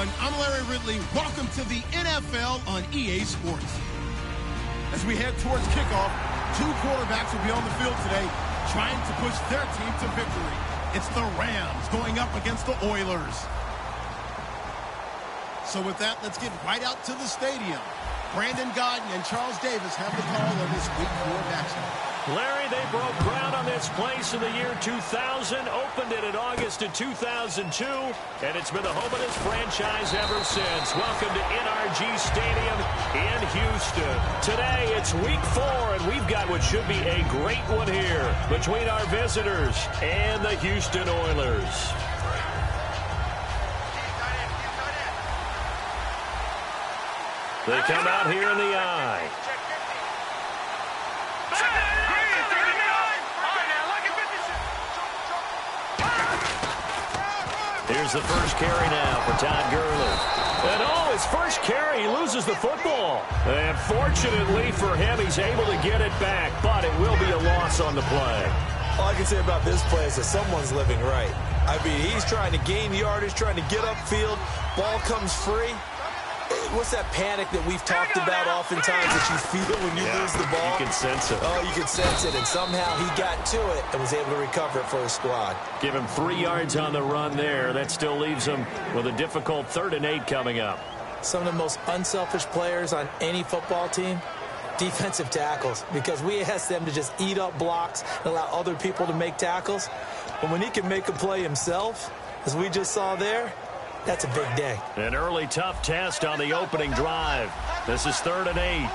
everyone. I'm Larry Ridley. Welcome to the NFL on EA Sports. As we head towards kickoff, two quarterbacks will be on the field today trying to push their team to victory. It's the Rams going up against the Oilers. So with that, let's get right out to the stadium. Brandon Gaudin and Charles Davis have the call on this Week 4 matchup. Larry, they broke ground on this place in the year 2000, opened it in August of 2002, and it's been the home of this franchise ever since. Welcome to NRG Stadium in Houston. Today, it's Week 4, and we've got what should be a great one here between our visitors and the Houston Oilers. They come out here in the eye. Here's the first carry now for Todd Gurley. And his first carry, he loses the football. And fortunately for him, he's able to get it back, but it will be a loss on the play. All I can say about this play is that someone's living right. I mean, he's trying to gain yardage, trying to get upfield. Ball comes free. What's that panic that we've talked about oftentimes that you feel when you lose the ball? You can sense it. Oh, you can sense it, and somehow he got to it and was able to recover it for his squad. Give him 3 yards on the run there. That still leaves him with a difficult 3rd and 8 coming up. Some of the most unselfish players on any football team, defensive tackles, because we ask them to just eat up blocks and allow other people to make tackles. But when he can make a play himself, as we just saw there, that's a big day. An early tough test on the opening drive. This is 3rd and 8.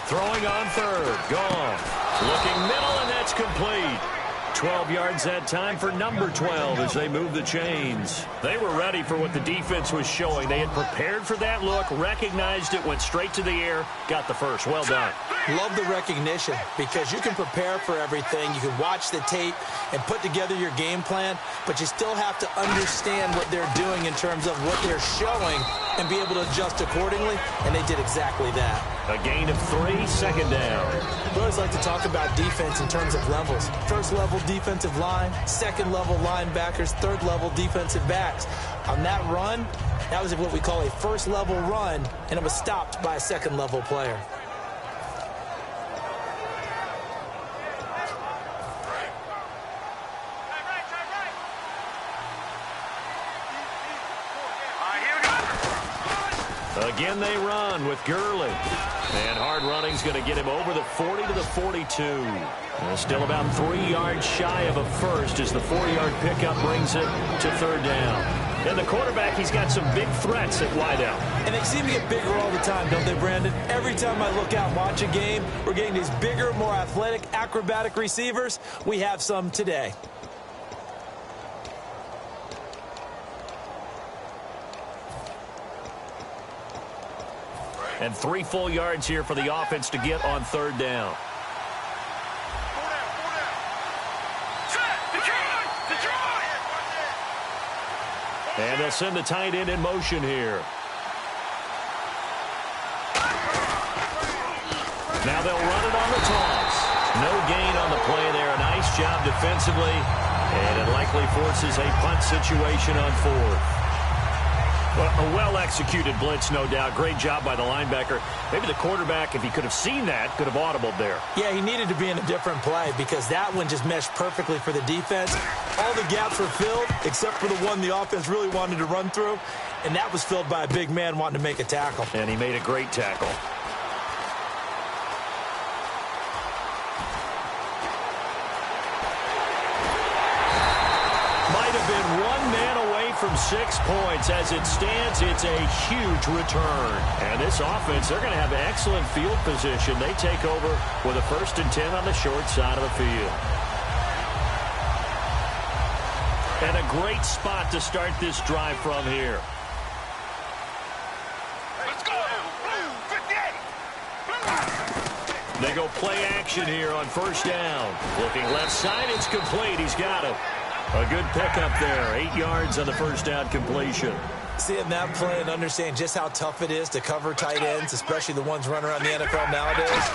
Throwing on 3rd. Gone. Looking middle, and that's complete. 12 yards that time for number 12 as they move the chains. They were ready for what the defense was showing. They had prepared for that look, recognized it, went straight to the air, got the first. Well done. Love the recognition because you can prepare for everything. You can watch the tape and put together your game plan, but you still have to understand what they're doing in terms of what they're showing and be able to adjust accordingly, and they did exactly that. A gain of 3, 2nd down. We always like to talk about defense in terms of levels. 1st level defensive line, 2nd level linebackers, 3rd level defensive backs. On that run, that was what we call a 1st level run, and it was stopped by a 2nd level player. Again, they run with Gurley. And hard running's going to get him over the 40 to the 42. And still about 3 yards shy of a first as the 4-yard pickup brings it to 3rd down. And the quarterback, he's got some big threats at wideout. And they seem to get bigger all the time, don't they, Brandon? Every time I look out and watch a game, we're getting these bigger, more athletic, acrobatic receivers. We have some today. And 3 full yards here for the offense to get on 3rd down. And they'll send the tight end in motion here. Now they'll run it on the toss. No gain on the play there. A nice job defensively. And it likely forces a punt situation on 4th. A well-executed blitz, no doubt. Great job by the linebacker. Maybe the quarterback, if he could have seen that, could have audibled there. Yeah, he needed to be in a different play because that one just meshed perfectly for the defense. All the gaps were filled except for the one the offense really wanted to run through, and that was filled by a big man wanting to make a tackle. And he made a great tackle. Might have been 1 man away from 6 points. As it stands, it's a huge return. And this offense, they're going to have excellent field position. They take over with a 1st and 10 on the short side of the field. And a great spot to start this drive from here. Let's go! 58! They go play action here on 1st down. Looking left side, it's complete. He's got it. A good pickup there. 8 yards on the 1st down completion. Seeing that play and understanding just how tough it is to cover tight ends, especially the ones running around the NFL nowadays,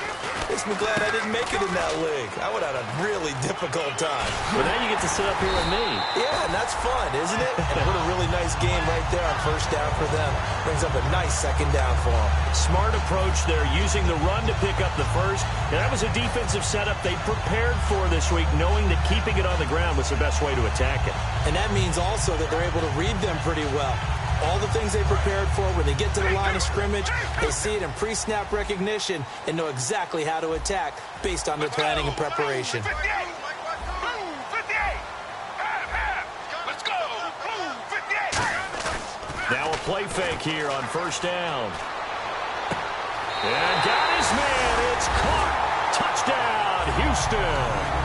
makes me glad I didn't make it in that league. I would have had a really difficult time. Well, now you get to sit up here with me. Yeah, and that's fun, isn't it? And what a really nice game right there on first down for them. Brings up a nice second down for them. Smart approach there, using the run to pick up the first. And that was a defensive setup they prepared for this week, knowing that keeping it on the ground was the best way to attack it. And that means also that they're able to read them pretty well. All the things they prepared for, when they get to the line of scrimmage, they see it in pre-snap recognition and know exactly how to attack based on their planning and preparation. Now a play fake here on first down. And got his man. It's caught. Touchdown, Houston.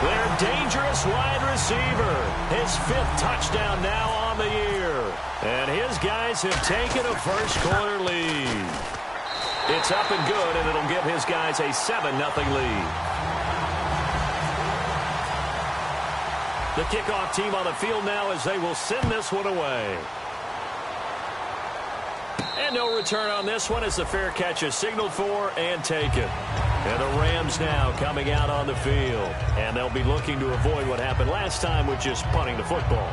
Their dangerous wide receiver. His 5th touchdown now on the year. And his guys have taken a first-quarter lead. It's up and good, and it'll give his guys a 7-0 lead. The kickoff team on the field now as they will send this one away. And no return on this one as the fair catch is signaled for and taken. And the Rams now coming out on the field. And they'll be looking to avoid what happened last time with just punting the football.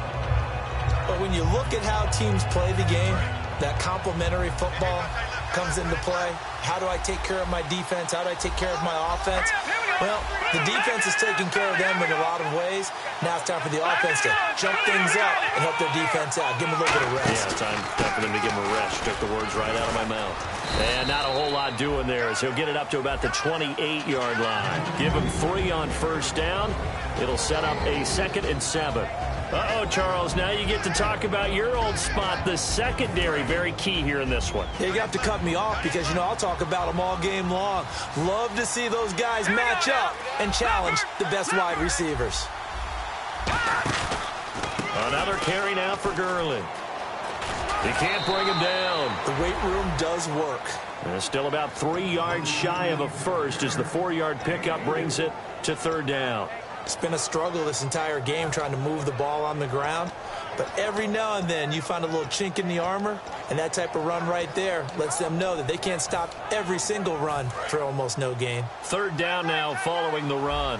But when you look at how teams play the game, that complementary football comes into play. How do I take care of my defense? How do I take care of my offense? Well, the defense is taking care of them in a lot of ways. Now it's time for the offense to jump things up and help their defense out. Give them a little bit of rest. Yeah, time for them to give them a rest. Took the words right out of my mouth. And not a whole lot doing there as he'll get it up to about the 28-yard line. Give him 3 on first down. It'll set up a 2nd and 7. Uh-oh, Charles, now you get to talk about your old spot, the secondary. Very key here in this one. You have to cut me off because, you know, I'll talk about them all game long. Love to see those guys match up and challenge the best wide receivers. Another carry now for Gurley. He can't bring him down. The weight room does work. And still about 3 yards shy of a first as the 4-yard pickup brings it to 3rd down. It's been a struggle this entire game trying to move the ball on the ground. But every now and then you find a little chink in the armor, and that type of run right there lets them know that they can't stop every single run for almost no gain. 3rd down now following the run.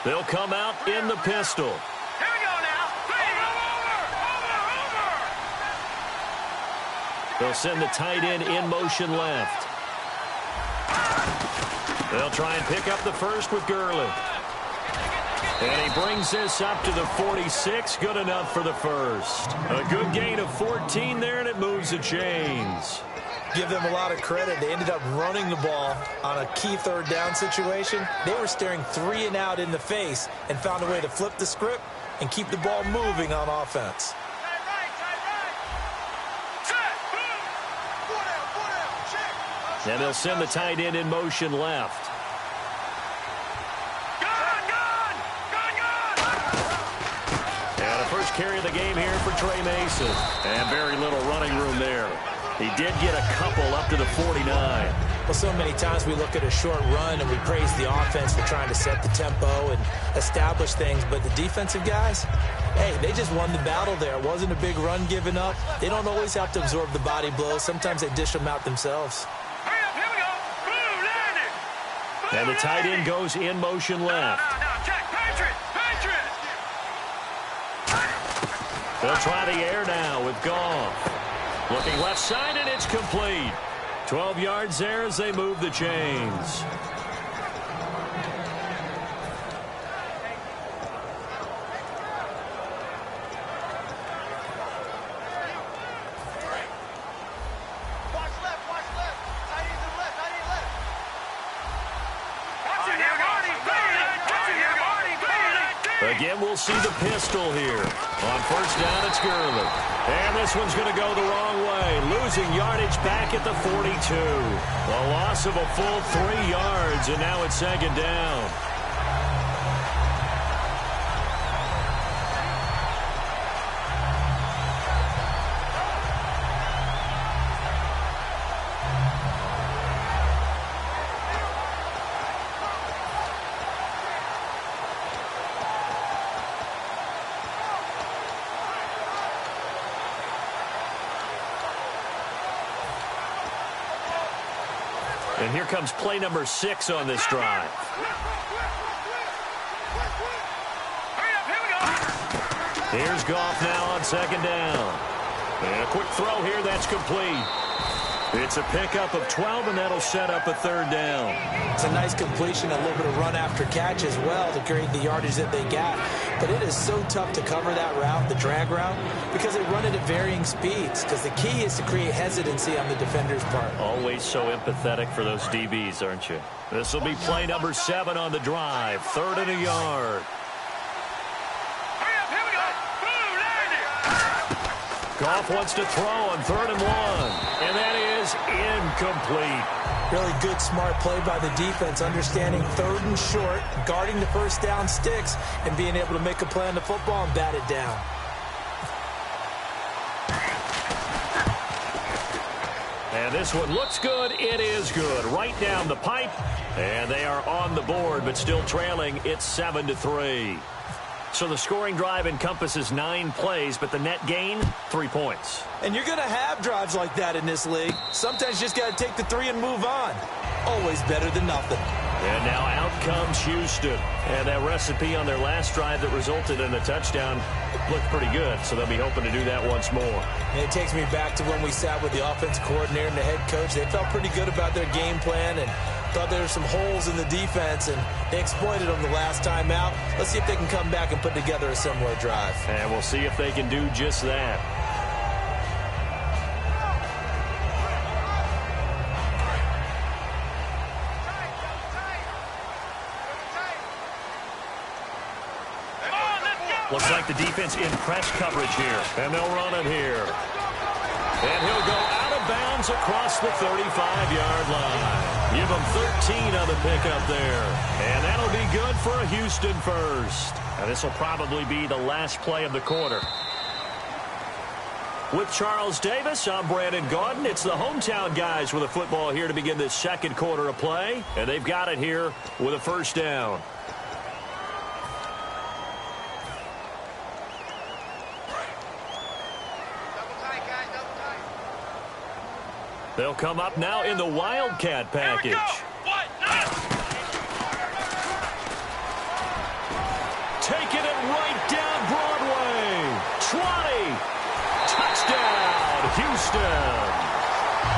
They'll come out in the pistol. Here we go now. They'll send the tight end in motion left. They'll try and pick up the first with Gurley. And he brings this up to the 46. Good enough for the first. A good gain of 14 there, and it moves the chains. Give them a lot of credit. They ended up running the ball on a key 3rd down situation. They were staring 3 and out in the face and found a way to flip the script and keep the ball moving on offense. And they'll send the tight end in motion left. And a first carry of the game here for Trey Mason. And very little running room there. He did get a couple up to the 49. Well, so many times we look at a short run and we praise the offense for trying to set the tempo and establish things. But the defensive guys, hey, they just won the battle there. It wasn't a big run given up. They don't always have to absorb the body blows. Sometimes they dish them out themselves. And the tight end goes in motion left. They'll try the air now with Goff. Looking left side, and it's complete. 12 yards there as they move the chains. Again, we'll see the pistol here. On first down, it's Gurley. And this one's going to go the wrong way. Losing yardage back at the 42. A loss of a full 3 yards, and now it's 2nd down. And here comes play number 6 on this drive. Here's Goff now on second down. And a quick throw here, that's complete. It's a pickup of 12, and that'll set up a third down. It's a nice completion, a little bit of run after catch as well to create the yardage that they got. But it is so tough to cover that route, the drag route, because they run it at varying speeds. Because the key is to create hesitancy on the defender's part. Always so empathetic for those DBs, aren't you? This will be play number 7 on the drive. 3rd and a yard. Goff wants to throw on 3rd and 1. And that is incomplete. Really good, smart play by the defense, understanding 3rd and short, guarding the first down sticks, and being able to make a play on the football and bat it down. And this one looks good. It is good. Right down the pipe. And they are on the board, but still trailing. It's 7-3. So the scoring drive encompasses 9 plays, but the net gain, 3 points. And you're going to have drives like that in this league. Sometimes you just got to take the 3 and move on. Always better than nothing. And now out comes Houston. And that recipe on their last drive that resulted in a touchdown looked pretty good, so they'll be hoping to do that once more. And it takes me back to when we sat with the offensive coordinator and the head coach. They felt pretty good about their game plan and thought there were some holes in the defense, and they exploited them the last time out. Let's see if they can come back and put together a similar drive. And we'll see if they can do just that. Looks like the defense in press coverage here. And they'll run it here. And he'll go out of bounds across the 35-yard line. Give him 13 on the pickup there. And that'll be good for a Houston first. And this will probably be the last play of the quarter. With Charles Davis, I'm Brandon Gaudin. It's the hometown guys with a football here to begin this second quarter of play. And they've got it here with a first down. They'll come up now in the Wildcat package. Taking it right down Broadway. 20. Touchdown, Houston.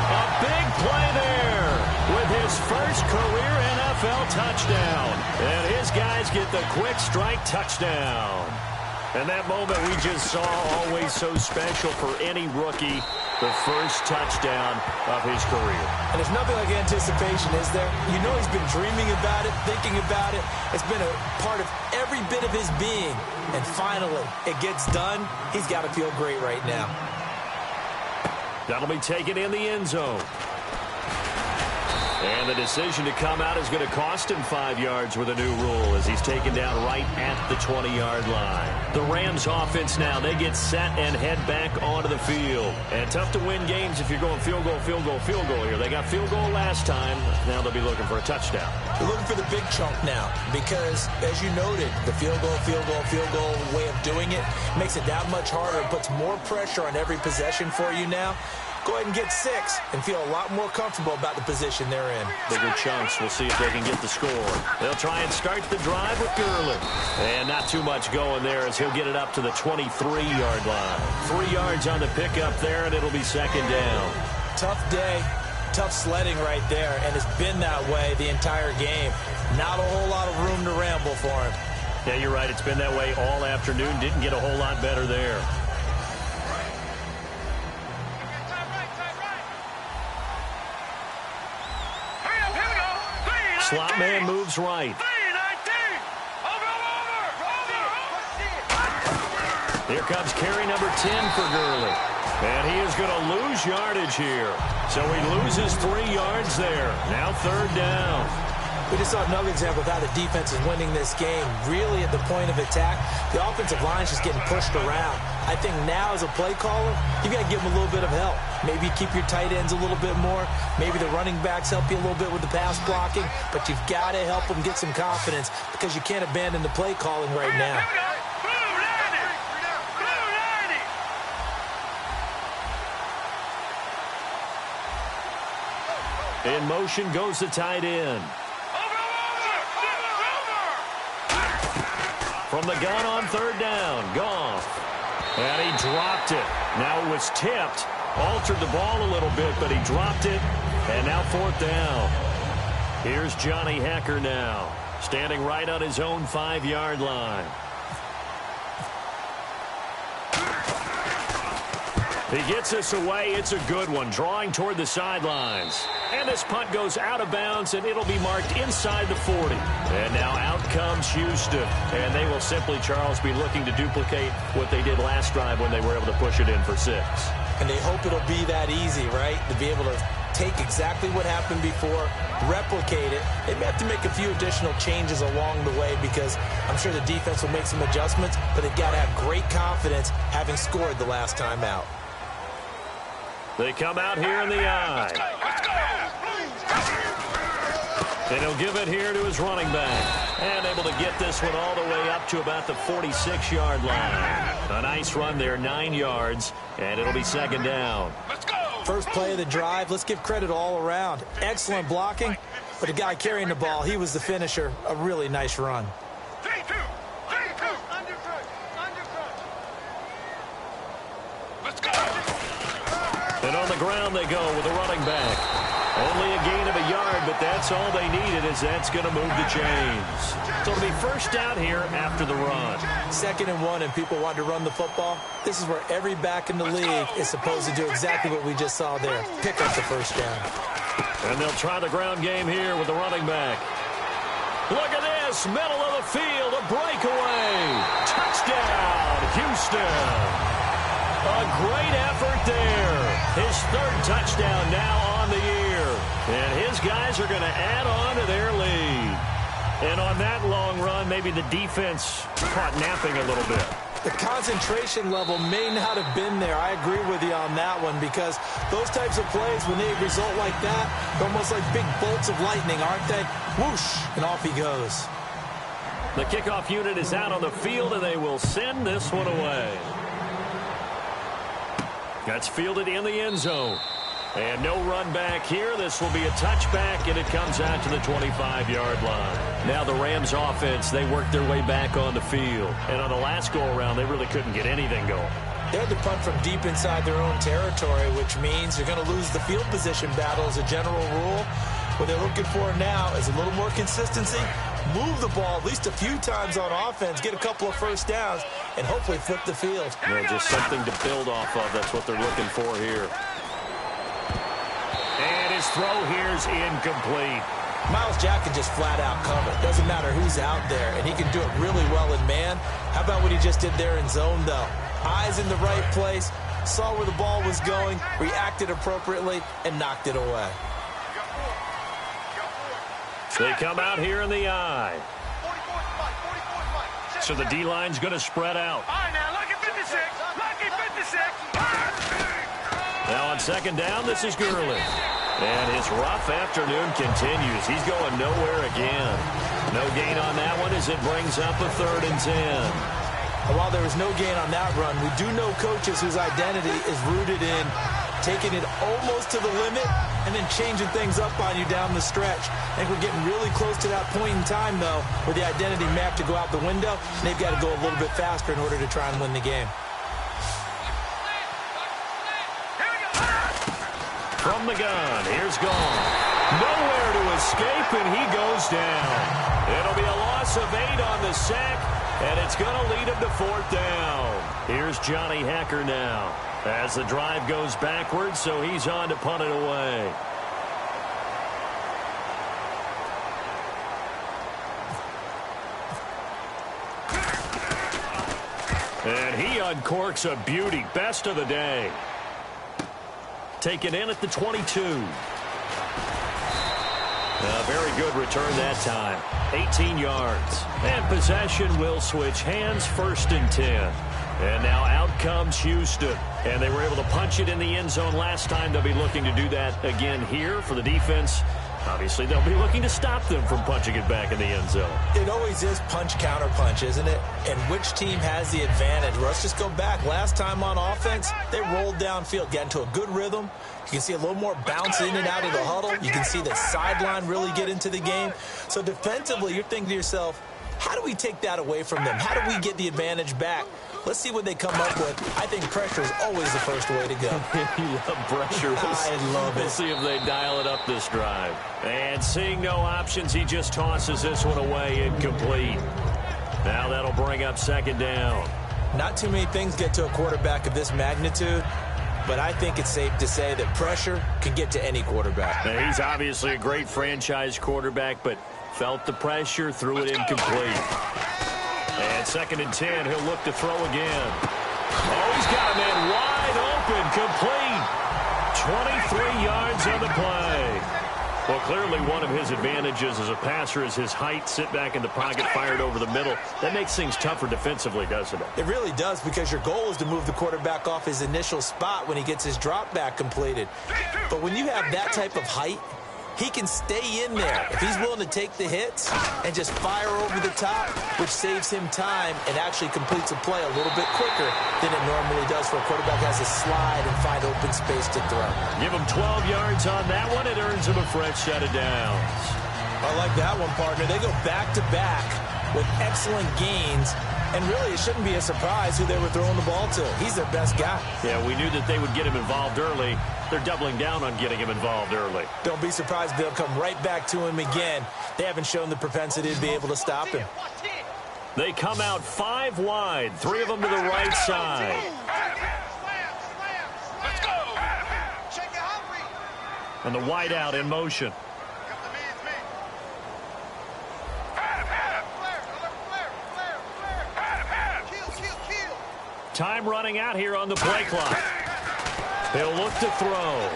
A big play there with his first career NFL touchdown. And his guys get the quick strike touchdown. And that moment we just saw, always so special for any rookie. The first touchdown of his career. And there's nothing like anticipation, is there? You know he's been dreaming about it, thinking about it. It's been a part of every bit of his being. And finally, it gets done. He's got to feel great right now. That'll be taken in the end zone. And the decision to come out is going to cost him 5 yards with a new rule as he's taken down right at the 20-yard line. The Rams offense now, they get set and head back onto the field. And tough to win games if you're going field goal, field goal, field goal here. They got field goal last time. Now they'll be looking for a touchdown. They're looking for the big chunk now because, as you noted, the field goal, field goal, field goal way of doing it makes it that much harder. It puts more pressure on every possession for you now. Go ahead and get 6 and feel a lot more comfortable about the position they're in. Bigger chunks. We'll see if they can get the score. They'll try and start the drive with Gurley. And not too much going there as he'll get it up to the 23-yard line. 3 yards on the pickup there, and it'll be second down. Tough day. Tough sledding right there, and it's been that way the entire game. Not a whole lot of room to ramble for him. Yeah, you're right. It's been that way all afternoon. Didn't get a whole lot better there. Slot man moves right. Here comes carry number 10 for Gurley. And he is going to lose yardage here. So he loses 3 yards there. Now third down. We just saw another example of how the defense is winning this game. Really at the point of attack, the offensive line is just getting pushed around. I think now as a play caller, you got to give them a little bit of help. Maybe keep your tight ends a little bit more. Maybe the running backs help you a little bit with the pass blocking. But you've got to help them get some confidence because you can't abandon the play calling right now. In motion goes the tight end. From the gun on third down, Goff. And he dropped it. Now it was tipped. Altered the ball a little bit, but he dropped it. And now fourth down. Here's Johnny Hacker now, standing right on his own 5-yard line. He gets this away. It's a good one, drawing toward the sidelines. And this punt goes out of bounds, and it'll be marked inside the 40. And now out comes Houston. And they will simply, Charles, be looking to duplicate what they did last drive when they were able to push it in for 6. And they hope it'll be that easy, right? To be able to take exactly what happened before, replicate it. They may have to make a few additional changes along the way because I'm sure the defense will make some adjustments, but they've got to have great confidence having scored the last time out. They come out here in the eye. And he'll give it here to his running back. And able to get this one all the way up to about the 46-yard line. A nice run there, 9 yards, and it'll be second down. First play of the drive, let's give credit all around. Excellent blocking, but the guy carrying the ball, he was the finisher. A really nice run. And on the ground they go with a running back. Only a gain of a yard, but that's all they needed, as that's going to move the chains. So it'll be first down here after the run. 2nd and 1, and people want to run the football. This is where every back in the league is supposed to do exactly what we just saw there. Pick up the first down. And they'll try the ground game here with the running back. Look at this, middle of the field, a breakaway. Touchdown, Houston. A great effort there. His 3rd touchdown now on the year. And his guys are going to add on to their lead. And on that long run, maybe the defense caught napping a little bit. The concentration level may not have been there. I agree with you on that one because those types of plays, when they result like that, they're almost like big bolts of lightning, aren't they? Whoosh, and off he goes. The kickoff unit is out on the field, and they will send this one away. That's fielded in the end zone. And no run back here. This will be a touchback, and it comes out to the 25-yard line. Now the Rams offense, they worked their way back on the field. And on the last go-around, they really couldn't get anything going. They had to punt from deep inside their own territory, which means you're going to lose the field position battle as a general rule. What they're looking for now is a little more consistency, move the ball at least a few times on offense, get a couple of first downs, and hopefully flip the field. Yeah, just something to build off of. That's what they're looking for here. And his throw here's incomplete. Myles Jack can just flat out cover. Doesn't matter who's out there, and he can do it really well in man. How about what he just did there in zone, though? Eyes in the right place, saw where the ball was going, reacted appropriately, and knocked it away. They come out here in the eye. So the D-line's going to spread out. Now on second down, this is Gurley. And his rough afternoon continues. He's going nowhere again. No gain on that one as it brings up a 3rd and 10. And while there was no gain on that run, we do know coaches whose identity is rooted in taking it almost to the limit and then changing things up on you down the stretch. I think we're getting really close to that point in time, though, where the identity may have to go out the window, and they've got to go a little bit faster in order to try and win the game. From the gun, here's Gone. Nowhere to escape, and he goes down. It'll be a loss of 8 on the sack, and it's going to lead him to 4th down. Here's Johnny Hacker now as the drive goes backwards, so he's on to punt it away. And he uncorks a beauty. Best of the day. Taken in at the 22. A very good return that time. 18 yards. And possession will switch hands, 1st and 10. And now out comes Houston. And they were able to punch it in the end zone last time. They'll be looking to do that again here for the defense. Obviously, they'll be looking to stop them from punching it back in the end zone. It always is punch-counter-punch, isn't it? And which team has the advantage? Well, let's just go back. Last time on offense, they rolled downfield, got into a good rhythm. You can see a little more bounce in and out of the huddle. You can see the sideline really get into the game. So defensively, you're thinking to yourself, how do we take that away from them? How do we get the advantage back? Let's see what they come up with. I think pressure is always the first way to go. You love pressure. I love it. We'll see if they dial it up this drive. And seeing no options, he just tosses this one away, incomplete. Now that'll bring up second down. Not too many things get to a quarterback of this magnitude, but I think it's safe to say that pressure can get to any quarterback. Now, he's obviously a great franchise quarterback, but felt the pressure, threw it incomplete. And 2nd and 10, he'll look to throw again. Oh, he's got a man wide open, complete. 23 yards on the play. Well, clearly one of his advantages as a passer is his height, sit back in the pocket, fired over the middle. That makes things tougher defensively, doesn't it? It really does, because your goal is to move the quarterback off his initial spot when he gets his drop back completed. But when you have that type of height, he can stay in there if he's willing to take the hits and just fire over the top, which saves him time and actually completes a play a little bit quicker than it normally does for a quarterback who has to slide and find open space to throw. Give him 12 yards on that one. It earns him a fresh set of downs. I like that one, partner. They go back-to-back with excellent gains, and really it shouldn't be a surprise who they were throwing the ball to. He's their best guy. Yeah, we knew that they would get him involved early. They're doubling down on getting him involved early. Don't be surprised if they'll come right back to him again. They haven't shown the propensity to be able to stop him. They come out 5 wide, 3 of them to the right side. Let's go. And the wide out in motion. Time running out here on the play clock. He'll look to throw.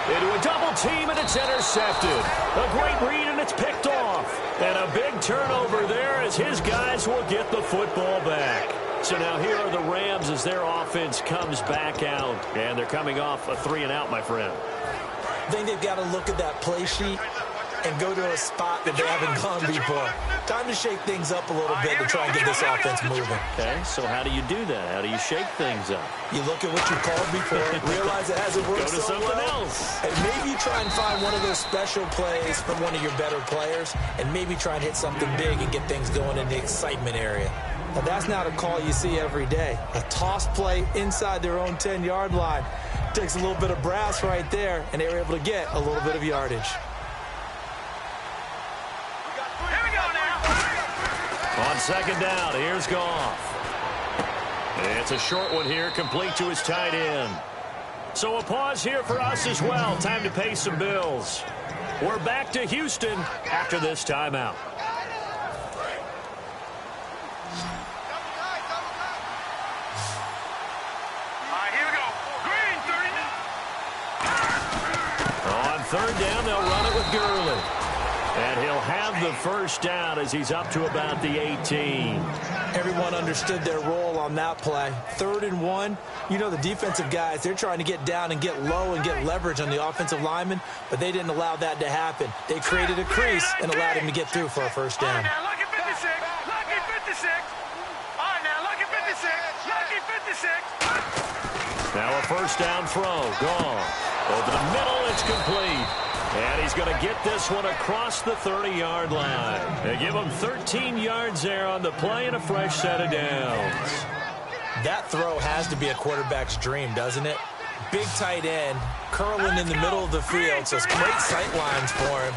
Into a double team, and it's intercepted. A great read, and it's picked off. And a big turnover there as his guys will get the football back. So now here are the Rams as their offense comes back out. And they're coming off a 3-and-out, my friend. I think they've got to look at that play sheet and go to a spot that they haven't gone before. Time to shake things up a little bit to try and get this offense moving. Okay, so how do you do that? How do you shake things up? You look at what you called before, realize it hasn't worked Go to so something well, else. and maybe try and find one of those special plays from one of your better players, and maybe try and hit something big and get things going in the excitement area. Now, that's not a call you see every day. A toss play inside their own 10-yard line takes a little bit of brass right there, and they were able to get a little bit of yardage. On 2nd down, here's Goff. It's a short one here, complete to his tight end. So a pause here for us as well. Time to pay some bills. We're back to Houston after this timeout. Here we go. Green, 30. On 3rd down, they'll run it with Gurley. And he'll have the first down as he's up to about the 18. Everyone understood their role on that play. 3rd and 1. You know the defensive guys, they're trying to get down and get low and get leverage on the offensive lineman, but they didn't allow that to happen. They created a crease and allowed him to get through for a first down. All right, now, lucky 56. Lucky 56. All right, now, lucky 56. Lucky 56. Now a first down throw. Gone. Over the middle, it's complete. And he's going to get this one across the 30-yard line. They give him 13 yards there on the play and a fresh set of downs. That throw has to be a quarterback's dream, doesn't it? Big tight end, curling in the middle of the field, so it's great sight lines for him.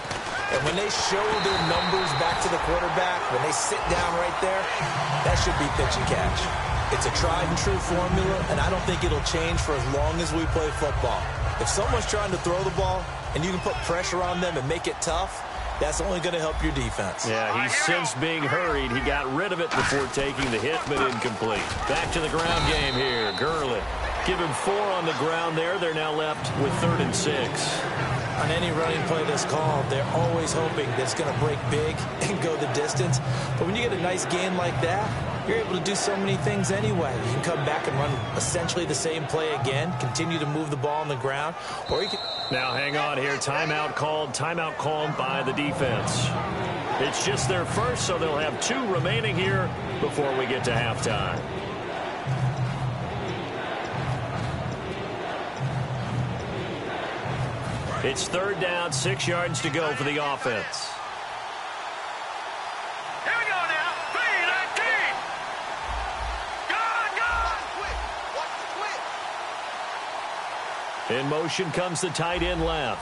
And when they show their numbers back to the quarterback, when they sit down right there, that should be pitch and catch. It's a tried-and-true formula, and I don't think it'll change for as long as we play football. If someone's trying to throw the ball and you can put pressure on them and make it tough, that's only going to help your defense. Yeah, he's since being hurried. He got rid of it before taking the hit, but incomplete. Back to the ground game here. Gurley. Give him 4 on the ground there. They're now left with 3rd and 6. On any running play that's called, they're always hoping that it's going to break big and go the distance. But when you get a nice gain like that, you're able to do so many things anyway. You can come back and run essentially the same play again, continue to move the ball on the ground, or you can... Now hang on here. Timeout called by the defense. It's just their first, so they'll have 2 remaining here before we get to halftime. It's 3rd down, 6 yards to go for the offense. Here we go now. 3-19. Go. In motion comes the tight end left.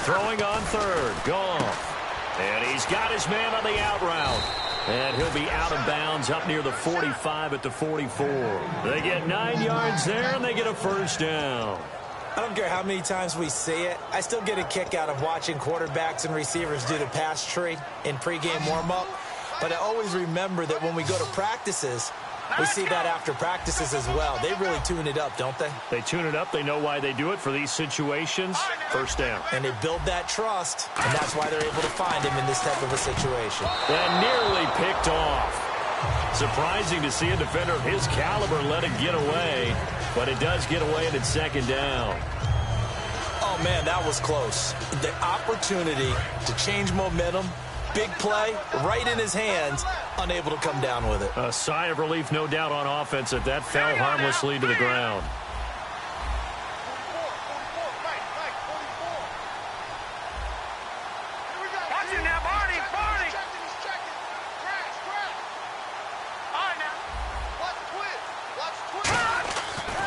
Throwing on 3rd. Goff. And he's got his man on the out route. And he'll be out of bounds up near the 45 at the 44. They get 9 yards there, and they get a 1st down. I don't care how many times we see it. I still get a kick out of watching quarterbacks and receivers do the pass tree in pregame warm-up. But I always remember that when we go to practices, we see that after practices as well. They really tune it up, don't they? They tune it up. They know why they do it for these situations. 1st down. And they build that trust, and that's why they're able to find him in this type of a situation. And nearly picked off. Surprising to see a defender of his caliber let it get away, but it does get away and it's 2nd down. Oh, man, that was close. The opportunity to change momentum, big play, right in his hands, unable to come down with it. A sigh of relief, no doubt, on offense that that fell harmlessly to the ground.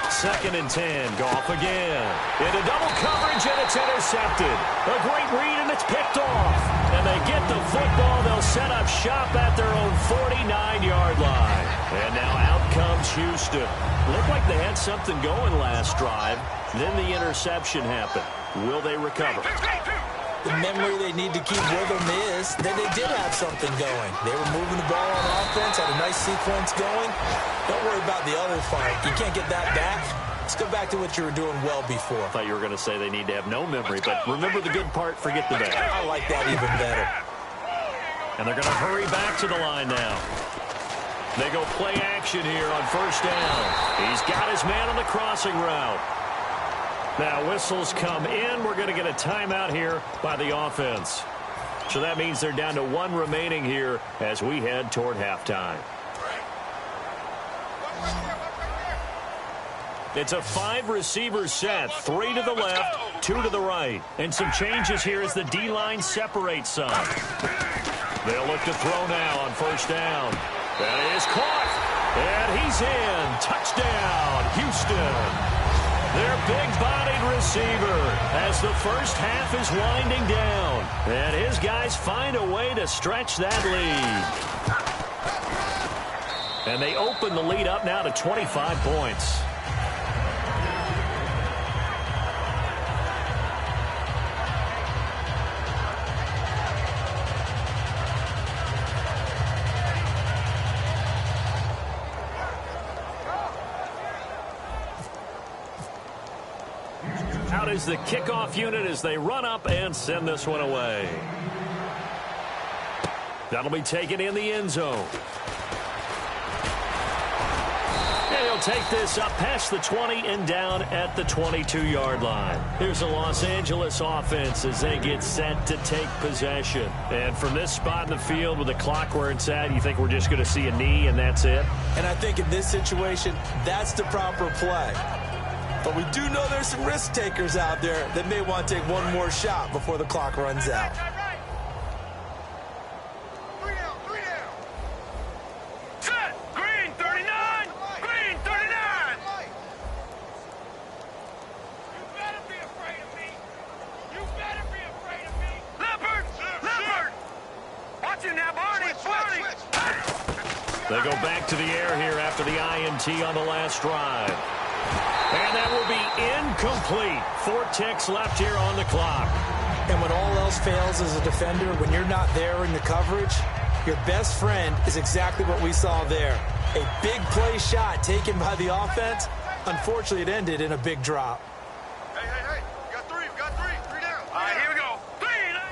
Second and 10. Goff again. Into double coverage, and it's intercepted. A great read, and it's picked off. And they get the football. They'll set up shop at their own 49-yard line. And now out comes Houston. Looked like they had something going last drive. Then the interception happened. Will they recover? The memory they need to keep with them is that they did have something going. They were moving the ball on offense, had a nice sequence going. Don't worry about the other part. You can't get that back. Let's go back to what you were doing well before. I thought you were going to say they need to have no memory, but remember the good part, forget the bad. I like that even better. And they're going to hurry back to the line now. They go play action here on 1st down. He's got his man on the crossing route. Now whistles come in. We're going to get a timeout here by the offense. So that means they're down to 1 remaining here as we head toward halftime. It's a 5-receiver set. 3 to the left, 2 to the right. And some changes here as the D-line separates some. They'll look to throw now on 1st down. That is caught. And he's in. Touchdown, Houston. Their big-bodied receiver as the first half is winding down. And his guys find a way to stretch that lead. And they open the lead up now to 25 points. Out is the kickoff unit as they run up and send this one away. That'll be taken in the end zone. And he'll take this up past the 20 and down at the 22-yard line. Here's the Los Angeles offense as they get set to take possession. And from this spot in the field with the clock where it's at, you think we're just going to see a knee and that's it? And I think in this situation, that's the proper play. But we do know there's some risk takers out there that may want to take one more shot before the clock runs out. Set. Green 39. Green 39. You better be afraid of me. You better be afraid of me. Leopard. Leopard. Watch it now, Barney. Barney. They go back to the air here after the INT on the last drive. And that will be incomplete. 4 ticks left here on the clock. And when all else fails as a defender, when you're not there in the coverage, your best friend is exactly what we saw there. A big play shot taken by the offense. Unfortunately, it ended in a big drop. Hey. We got 3. 3 down. All right, here we go. 3 down.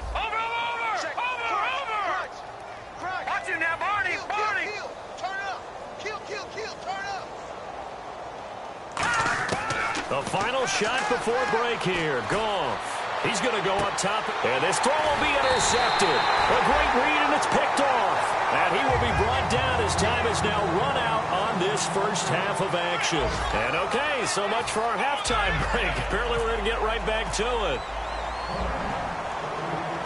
A final shot before break here. Goff. He's going to go up top, and this throw will be intercepted. A great read, and it's picked off. And he will be brought down as time is now run out on this first half of action. And okay, so much for our halftime break. Apparently we're going to get right back to it.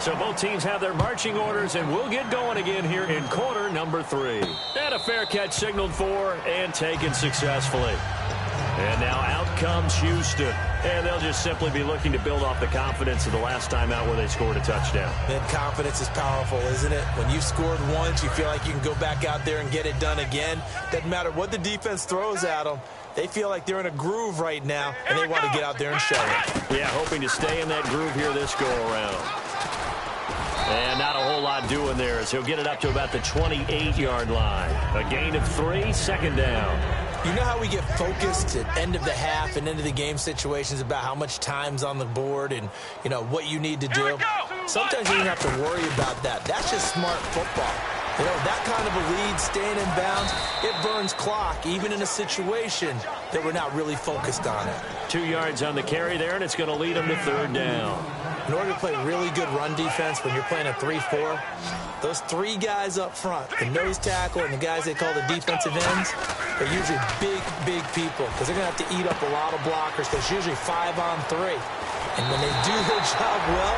So both teams have their marching orders, and we'll get going again here in quarter number 3. And a fair catch signaled for and taken successfully. And now out comes Houston. And they'll just simply be looking to build off the confidence of the last time out where they scored a touchdown. And confidence is powerful, isn't it? When you've scored once, you feel like you can go back out there and get it done again. Doesn't matter what the defense throws at them. They feel like they're in a groove right now, and they want to get out there and show it. Yeah, hoping to stay in that groove here this go-around. And not a whole lot doing there as he'll get it up to about the 28-yard line. A gain of 3, second down. You know how we get focused at end of the half and into the game situations about how much time's on the board and, you know, what you need to do? Sometimes you don't have to worry about that. That's just smart football. You know, that kind of a lead, staying in bounds, it burns clock, even in a situation that we're not really focused on it. 2 yards on the carry there, and it's going to lead them to third down. In order to play really good run defense when you're playing a 3-4, those 3 guys up front, the nose tackle and the guys they call the defensive ends, are usually big people because they're going to have to eat up a lot of blockers because it's usually 5 on 3. And when they do their job well,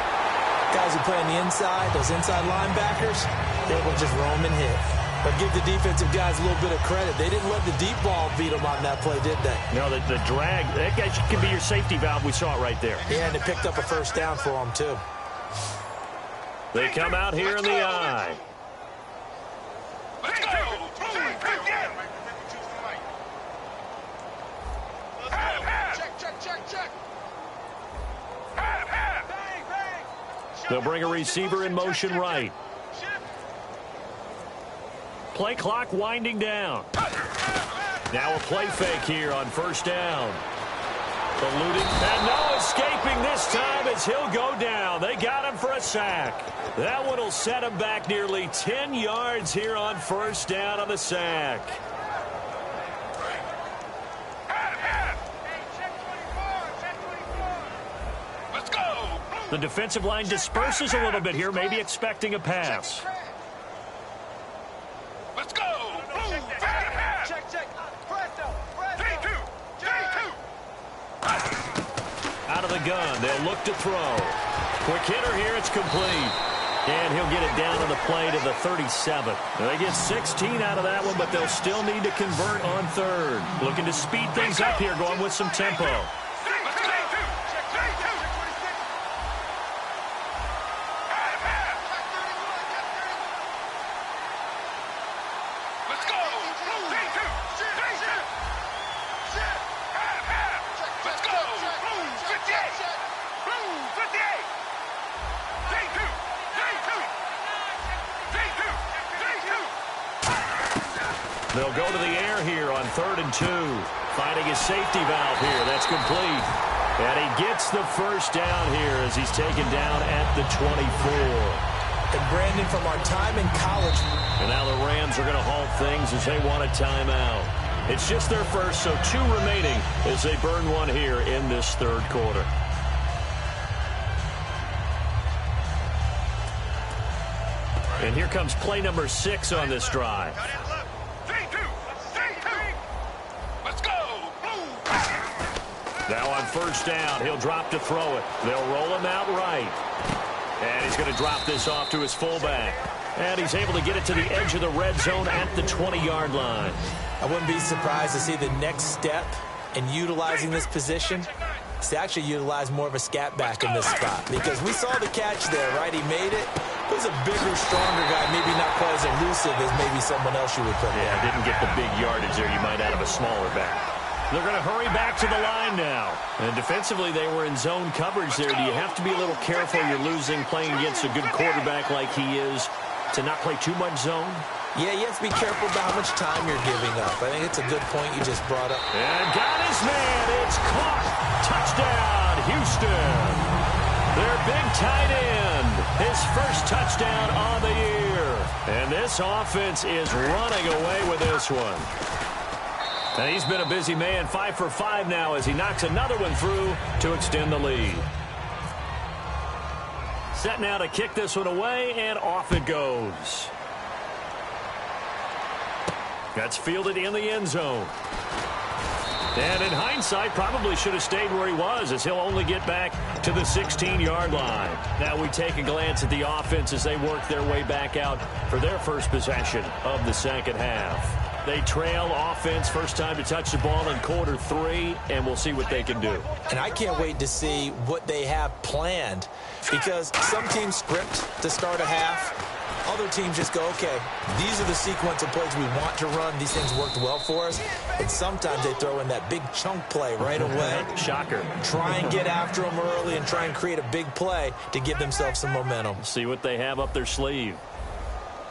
guys who play on the inside, those inside linebackers, they will just roam and hit. But give the defensive guys a little bit of credit. They didn't let the deep ball beat them on that play, did they? No, the drag, that guy can be your safety valve. We saw it right there. Yeah, and it picked up a first down for them, too. They come out here in the eye. Let's go! Check. They'll bring a receiver in motion right. Play clock winding down. Now a play fake here on first down. Eluding, and no escaping this time as he'll go down. They got him for a sack. That one will set him back nearly 10 yards here on first down on the sack. Let's go! The defensive line disperses a little bit here, maybe expecting a pass. Let's go! Check. Presto. Out of the gun, they'll look to throw. Quick hitter here, it's complete. And he'll get it down on the play to the 37. They get 16 out of that one, but they'll still need to convert on third. Looking to speed things up here, going with some tempo. They'll go to the air here on 3rd and 2. Finding his safety valve here. That's complete. And he gets the first down here as he's taken down at the 24. And Brandon, from our time in college. And now the Rams are going to halt things as they want a timeout. It's just their first, so 2 remaining as they burn one here in this third quarter. And here comes play number 6 on this drive. Now on first down, he'll drop to throw it. They'll roll him out right. And he's going to drop this off to his fullback. And he's able to get it to the edge of the red zone at the 20-yard line. I wouldn't be surprised to see the next step in utilizing this position is to actually utilize more of a scat back in this spot. Because we saw the catch there, right? He made it. He was a bigger, stronger guy, maybe not quite as elusive as maybe someone else you would put there. Yeah, didn't get the big yardage there you might out of a smaller back. They're going to hurry back to the line now. And defensively, they were in zone coverage there. Do you have to be a little careful? You're losing playing against a good quarterback like he is to not play too much zone? Yeah, you have to be careful about how much time you're giving up. I think it's a good point you just brought up. And got his man. It's caught. Touchdown, Houston. Their big tight end. His first touchdown on the year. And this offense is running away with this one. And he's been a busy man, 5 for 5 now as he knocks another one through to extend the lead. Set now to kick this one away, and off it goes. That's fielded in the end zone. And in hindsight, probably should have stayed where he was, as he'll only get back to the 16-yard line. Now we take a glance at the offense as they work their way back out for their first possession of the second half. They trail offense, first time to touch the ball in quarter 3, and we'll see what they can do. And I can't wait to see what they have planned, because some teams script to start a half. Other teams just go, okay, these are the sequence of plays we want to run. These things worked well for us. And sometimes they throw in that big chunk play right away. Shocker. Try and get after them early and try and create a big play to give themselves some momentum. See what they have up their sleeve.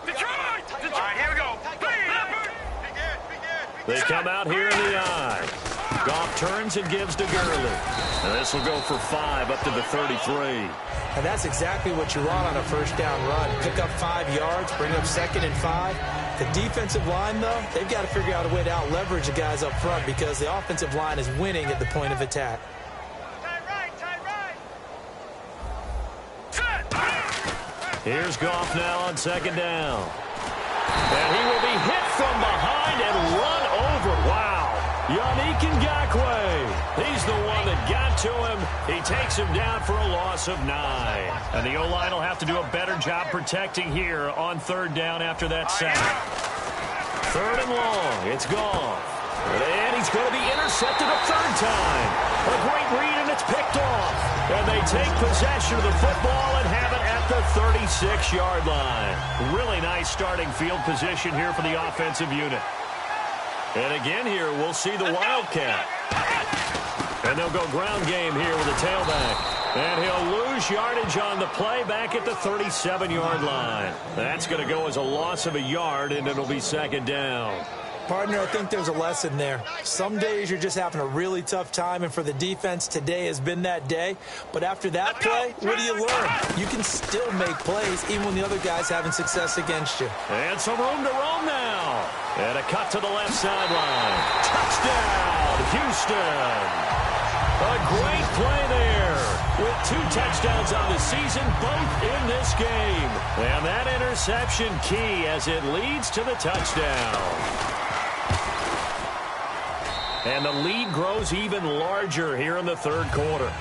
Detroit! All right, here we go. They come out here in the eye. Goff turns and gives to Gurley. And this will go for 5 up to the 33. And that's exactly what you want on a first down run. Pick up 5 yards, bring up 2nd and 5. The defensive line, though, they've got to figure out a way to out-leverage the guys up front because the offensive line is winning at the point of attack. Here's Goff now on 2nd down. And he will be hit from behind and run over. Wow. Yannick Ngakoue. He's the one that got to him. He takes him down for a loss of 9. And the O-line will have to do a better job protecting here on 3rd down after that sack. 3rd and long. It's Goff. And he's going to be intercepted a 3rd time. A great read, and it's picked off. And they take possession of the football and have it at the 36-yard line. Really nice starting field position here for the offensive unit. And again here, we'll see the Wildcat. And they'll go ground game here with a tailback. And he'll lose yardage on the play back at the 37-yard line. That's going to go as a loss of a yard, and it'll be 2nd down. Partner, I think there's a lesson there. Some days you're just having a really tough time, and for the defense, today has been that day. But after that play, what do you learn? You can still make plays even when the other guy's having success against you. And some room to roam now. And a cut to the left sideline. Touchdown, Houston. A great play there with 2 touchdowns on the season, both in this game. And that interception key as it leads to the touchdown. And the lead grows even larger here in the 3rd quarter.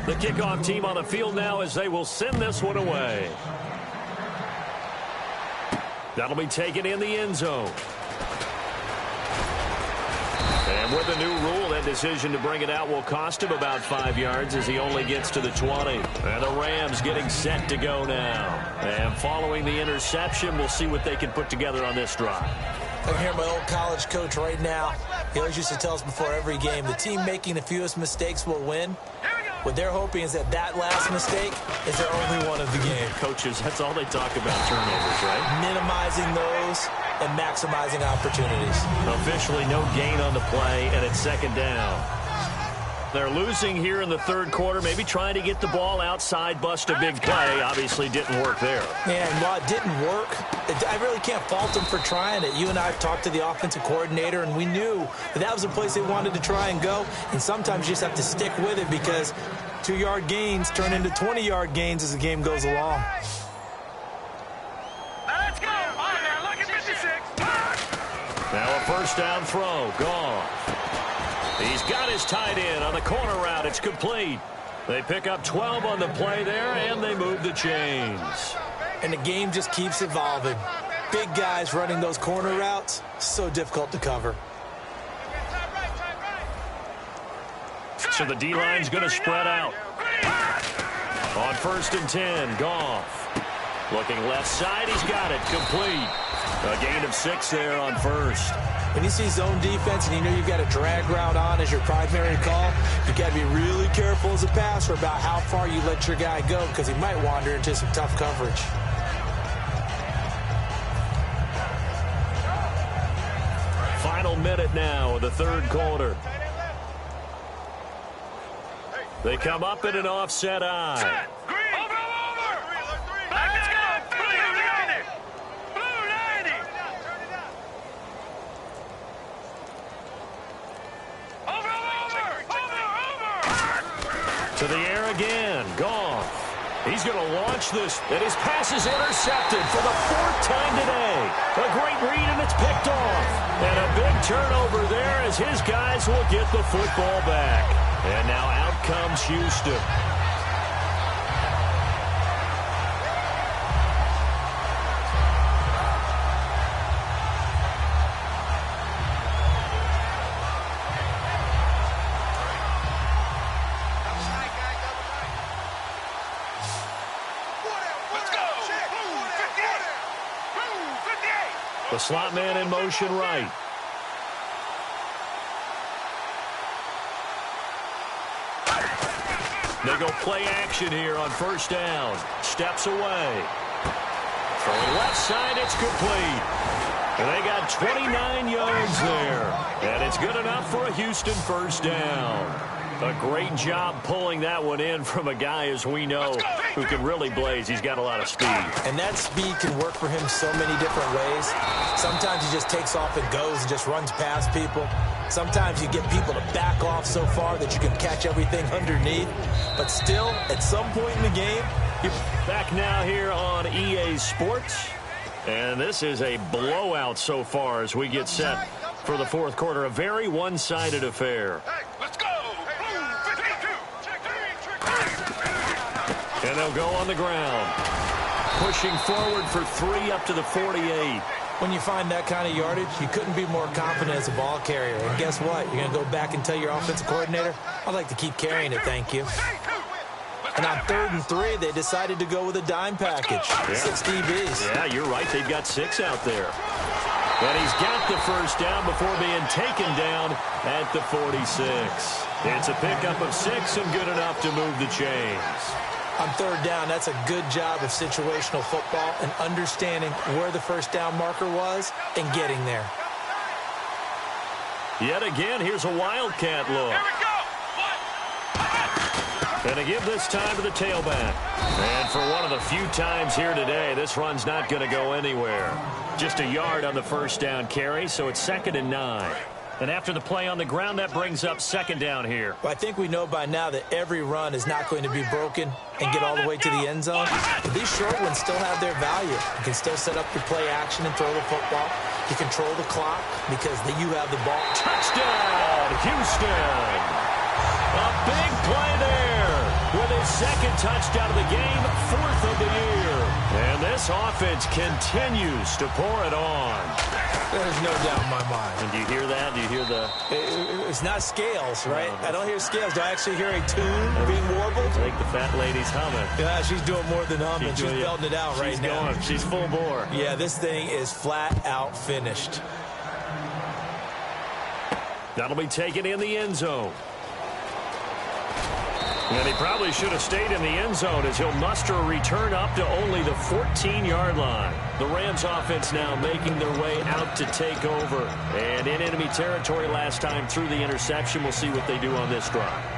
The kickoff team on the field now as they will send this one away. That'll be taken in the end zone. And with the new rule, that decision to bring it out will cost him about 5 yards as he only gets to the 20. And the Rams getting set to go now. And following the interception, we'll see what they can put together on this drive. I can hear my old college coach right now. He always used to tell us before every game, the team making the fewest mistakes will win. What they're hoping is that last mistake is their only one of the game. Coaches, that's all they talk about, turnovers, right? Minimizing those and maximizing opportunities. Officially no gain on the play, and it's 2nd down. They're losing here in the 3rd quarter, maybe trying to get the ball outside, bust a big play. Obviously didn't work there. Yeah, and while it didn't work, I really can't fault them for trying it. You and I have talked to the offensive coordinator, and we knew that was the place they wanted to try and go. And sometimes you just have to stick with it because 2-yard gains turn into 20-yard gains as the game goes along. Let's go. On now, look at 56. Now a first down throw. Goff. He's got his tight end on the corner route. It's complete. They pick up 12 on the play there, and they move the chains. And the game just keeps evolving. Big guys running those corner routes, so difficult to cover. So the D-line's going to spread out. On 1st and 10, Goff. Looking left side, he's got it. Complete. A gain of 6 there on 1st. When you see zone defense and you know you've got a drag route on as your primary call, you've got to be really careful as a passer about how far you let your guy go because he might wander into some tough coverage. Final minute now of the 3rd quarter. They come up in an offset eye. Set. Green. Over. Let's go. Blue 90. Blue 90. Over. To the air again. Gone. He's going to launch this, and his pass is intercepted for the 4th time today. A great read, and it's picked off. And a big turnover there as his guys will get the football back. And now out comes Houston. The slot man in motion right. They go play action here on first down. Steps away. Throwing left side, it's complete. And they got 29 yards there. And it's good enough for a Houston first down. A great job pulling that one in from a guy, as we know, who can really blaze. He's got a lot of speed. And that speed can work for him so many different ways. Sometimes he just takes off and goes and just runs past people. Sometimes you get people to back off so far that you can catch everything underneath. But still, at some point in the game, you're back now here on EA Sports. And this is a blowout so far as we get set for the fourth quarter. A very one-sided affair. Hey, let's go. And they'll go on the ground. Pushing forward for 3 up to the 48. When you find that kind of yardage, you couldn't be more confident as a ball carrier. And guess what? You're going to go back and tell your offensive coordinator, I'd like to keep carrying it, thank you. And on 3rd and 3, they decided to go with a dime package. Yeah. 6 DBs. Yeah, you're right. They've got 6 out there. And he's got the first down before being taken down at the 46. It's a pickup of 6 and good enough to move the chains. On 3rd down, that's a good job of situational football and understanding where the first down marker was and getting there. Yet again, here's a wildcat look. Here we go. And to give this time to the tailback. And for one of the few times here today, this run's not going to go anywhere. Just a yard on the first down carry, so it's 2nd and 9. And after the play on the ground, that brings up 2nd down here. Well, I think we know by now that every run is not going to be broken and get all the way to the end zone. But these short ones still have their value. You can still set up your play action and throw the football. You control the clock because you have the ball. Touchdown, Houston. A big play there with his 2nd touchdown of the game, 4th of the year. And this offense continues to pour it on. There's no doubt in my mind. And do you hear that? Do you hear the... It's not scales, right? No, I don't hear scales. Do I actually hear a tune being warbled? I think the fat lady's humming. Yeah, she's doing more than humming. She's belting it out right now. She's full bore. Yeah, this thing is flat out finished. That'll be taken in the end zone. And he probably should have stayed in the end zone as he'll muster a return up to only the 14-yard line. The Rams offense now making their way out to take over. And in enemy territory last time through the interception. We'll see what they do on this drive.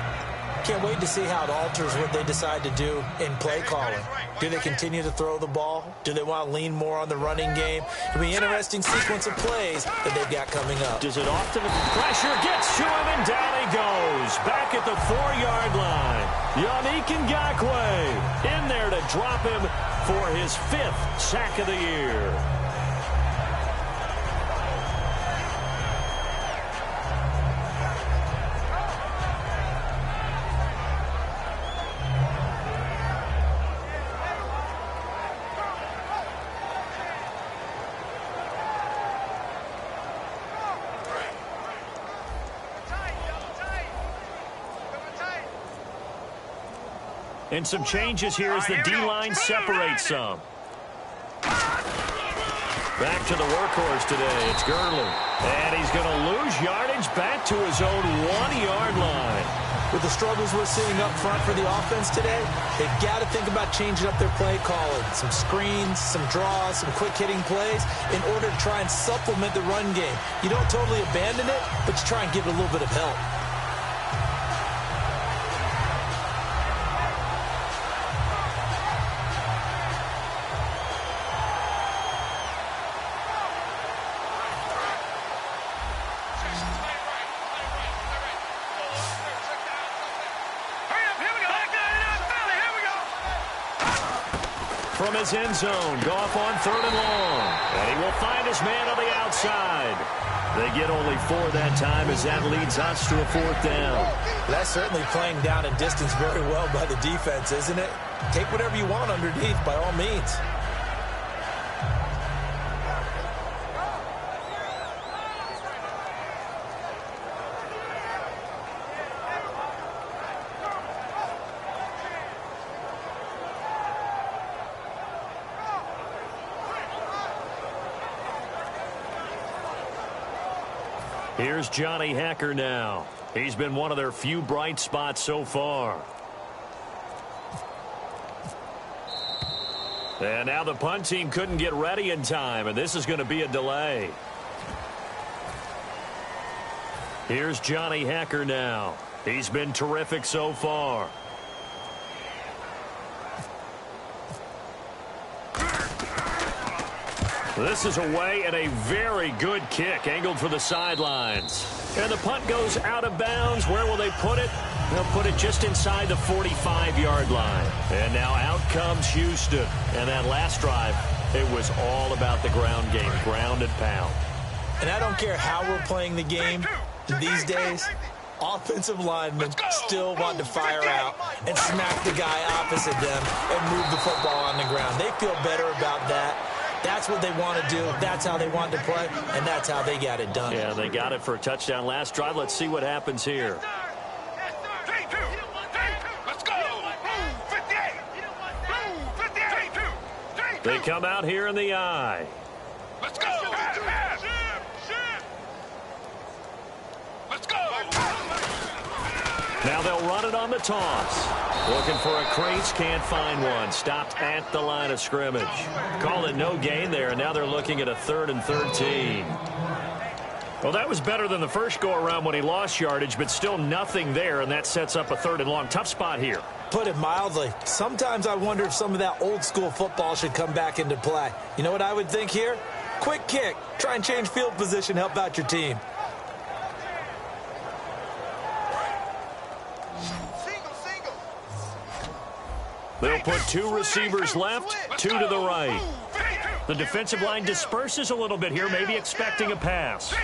Can't wait to see how it alters what they decide to do in play calling. Do they continue to throw the ball? Do they want to lean more on the running game? It'll be an interesting sequence of plays that they've got coming up. Does it often? Pressure gets to him, and down he goes. Back at the 4-yard line. Yannick Ngakoue in there to drop him for his 5th sack of the year. And some changes here as the D-line separates some. Back to the workhorse today. It's Gurley. And he's going to lose yardage back to his own 1-yard line. With the struggles we're seeing up front for the offense today, they've got to think about changing up their play calling. Some screens, some draws, some quick-hitting plays in order to try and supplement the run game. You don't totally abandon it, but you try and give it a little bit of help. from his end zone. Goff on 3rd and long. And he will find his man on the outside. They get only 4 that time as that leads us to a 4th down. That's certainly playing down and distance very well by the defense, isn't it? Take whatever you want underneath by all means. Here's Johnny Hacker now. He's been one of their few bright spots so far. And now the punt team couldn't get ready in time, and this is going to be a delay. Here's Johnny Hacker now. He's been terrific so far. This is away and a very good kick angled for the sidelines. And the punt goes out of bounds. Where will they put it? They'll put it just inside the 45-yard line. And now out comes Houston. And that last drive, it was all about the ground game, ground and pound. And I don't care how we're playing the game these days, offensive linemen still want to fire out and smack the guy opposite them and move the football on the ground. They feel better about that. That's what they want to do. That's how they want to play, and that's how they got it done. Yeah, they got it for a touchdown last drive. Let's see what happens here. Let's go. 58. They come out here in the eye. Let's go. Let's go. Now they'll run it on the toss. Looking for a crease, can't find one. Stopped at the line of scrimmage. Call it no gain there, and now they're looking at a 3rd and 13. Well, that was better than the first go-around when he lost yardage, but still nothing there, and that sets up a 3rd and long. Tough spot here. Put it mildly. Sometimes I wonder if some of that old-school football should come back into play. You know what I would think here? Quick kick. Try and change field position, help out your team. They'll put 2 receivers left, 2 to the right. The defensive line disperses a little bit here, maybe expecting a pass.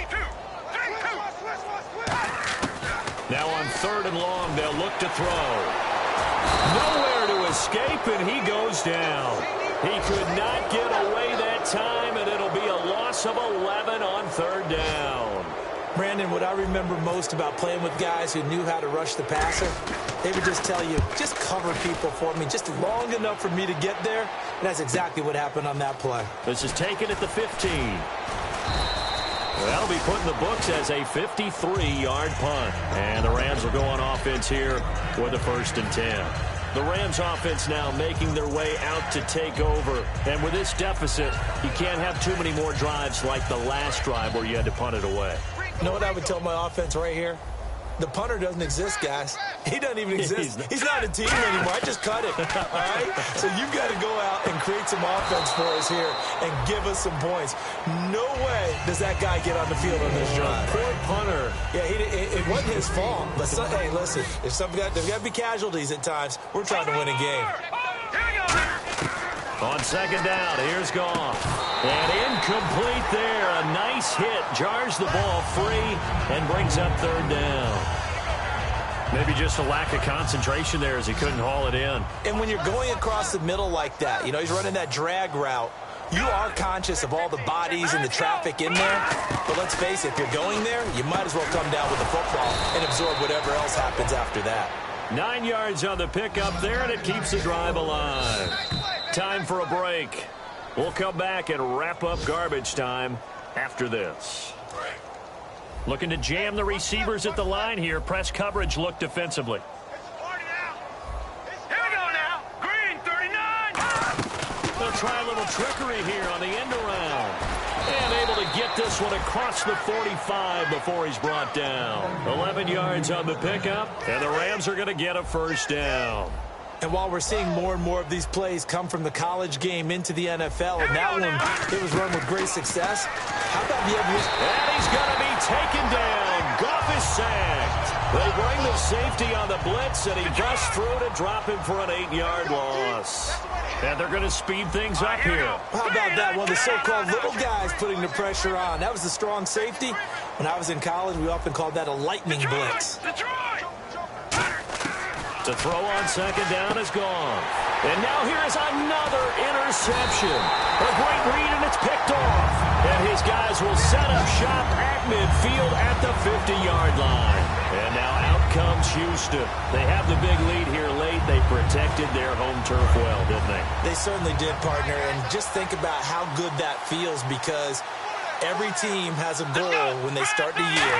Now on 3rd and long, they'll look to throw. Nowhere to escape, and he goes down. He could not get away that time, and it'll be a loss of 11 on 3rd down. Brandon, what I remember most about playing with guys who knew how to rush the passer, they would just tell you, just cover people for me, just long enough for me to get there. And that's exactly what happened on that play. This is taken at the 15. That'll be put in the books as a 53-yard punt. And the Rams will go on offense here for the 1st and 10. The Rams offense now making their way out to take over. And with this deficit, you can't have too many more drives like the last drive where you had to punt it away. You know what I would tell my offense right here? The punter doesn't exist, guys. He doesn't even exist. He's not a team anymore. I just cut it, all right? So you've got to go out and create some offense for us here and give us some points. No way does that guy get on the field on this drive. Poor punter. Yeah, it wasn't his fault. But hey, listen, there's got to be casualties at times. We're trying to win a game. On 2nd down, here's Goff. And incomplete there. A nice hit. Jars the ball free and brings up 3rd down. Maybe just a lack of concentration there as he couldn't haul it in. And when you're going across the middle like that, you know, he's running that drag route, you are conscious of all the bodies and the traffic in there. But let's face it, if you're going there, you might as well come down with the football and absorb whatever else happens after that. 9 yards on the pickup there, and it keeps the drive alive. Time for a break. We'll come back and wrap up garbage time after this. Looking to jam the receivers at the line here. Press coverage look defensively. Here we go now. Green, 39. They'll try a little trickery here on the end around. And able to get this one across the 45 before he's brought down. 11 yards on the pickup, and the Rams are going to get a 1st down. And while we're seeing more and more of these plays come from the college game into the NFL, and that one, it was run with great success, how about the other? And he's going to be taken down. Goff is sacked. They bring the safety on the blitz, and he busts through to drop him for an 8-yard loss. And they're going to speed things up here. How about that? One of the so-called little guys putting the pressure on. That was the strong safety. When I was in college, we often called that a lightning blitz. The throw on second down is gone. And now here is another interception. A great read, and it's picked off. And his guys will set up shop at midfield at the 50-yard line. And now out comes Houston. They have the big lead here late. They protected their home turf well, didn't they? They certainly did, partner. And just think about how good that feels, because every team has a goal when they start the year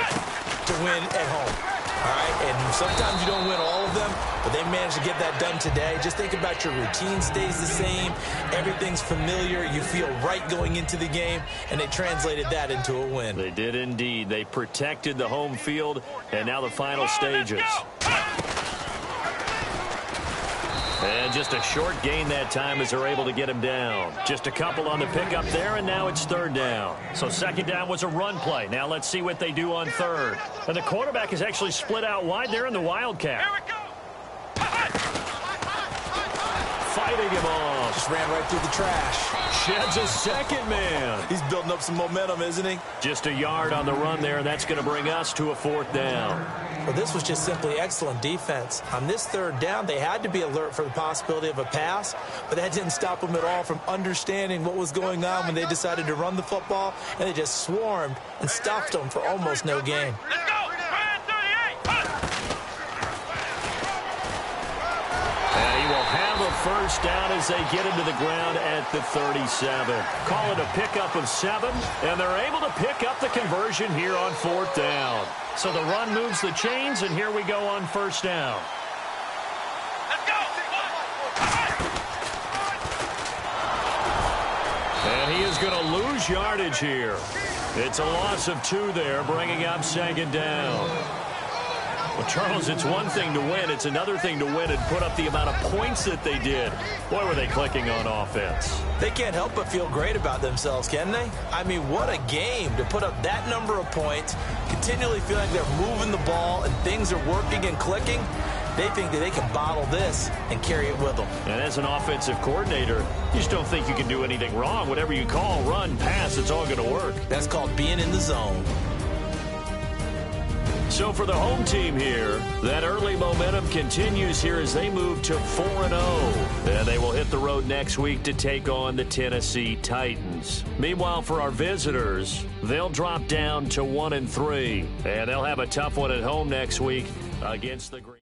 to win at home. All right, and sometimes you don't win all of them, but they managed to get that done today. Just think about your routine stays the same. Everything's familiar. You feel right going into the game, and they translated that into a win. They did indeed. They protected the home field, and now the final stages. And just a short gain that time as they're able to get him down. Just a couple on the pickup there, and now it's third down. So second down was a run play. Now let's see what they do on third. And the quarterback is actually split out wide there in the Wildcat. Here we go. Fighting him off. Just ran right through the trash. Sheds a second man. He's building up some momentum, isn't he? Just a yard on the run there. That's going to bring us to a fourth down. Well, this was just simply excellent defense. On this third down, they had to be alert for the possibility of a pass, but that didn't stop them at all from understanding what was going on when they decided to run the football, and they just swarmed and stopped them for almost no gain. Let's go. Man 38. And he will have a first down as they get into the ground at the 37. Call it a pickup of 7, and they're able to pick up the conversion here on fourth down. So the run moves the chains, and here we go on first down. Let's go. And he is going to lose yardage here. It's a loss of 2 there, bringing up second down. Well, Charles, it's one thing to win. It's another thing to win and put up the amount of points that they did. Boy, were they clicking on offense. They can't help but feel great about themselves, can they? I mean, what a game to put up that number of points, continually feel like they're moving the ball and things are working and clicking. They think that they can bottle this and carry it with them. And as an offensive coordinator, you just don't think you can do anything wrong. Whatever you call, run, pass, it's all going to work. That's called being in the zone. So for the home team here, that early momentum continues here as they move to 4-0. And they will hit the road next week to take on the Tennessee Titans. Meanwhile, for our visitors, they'll drop down to 1-3. And they'll have a tough one at home next week against the Green.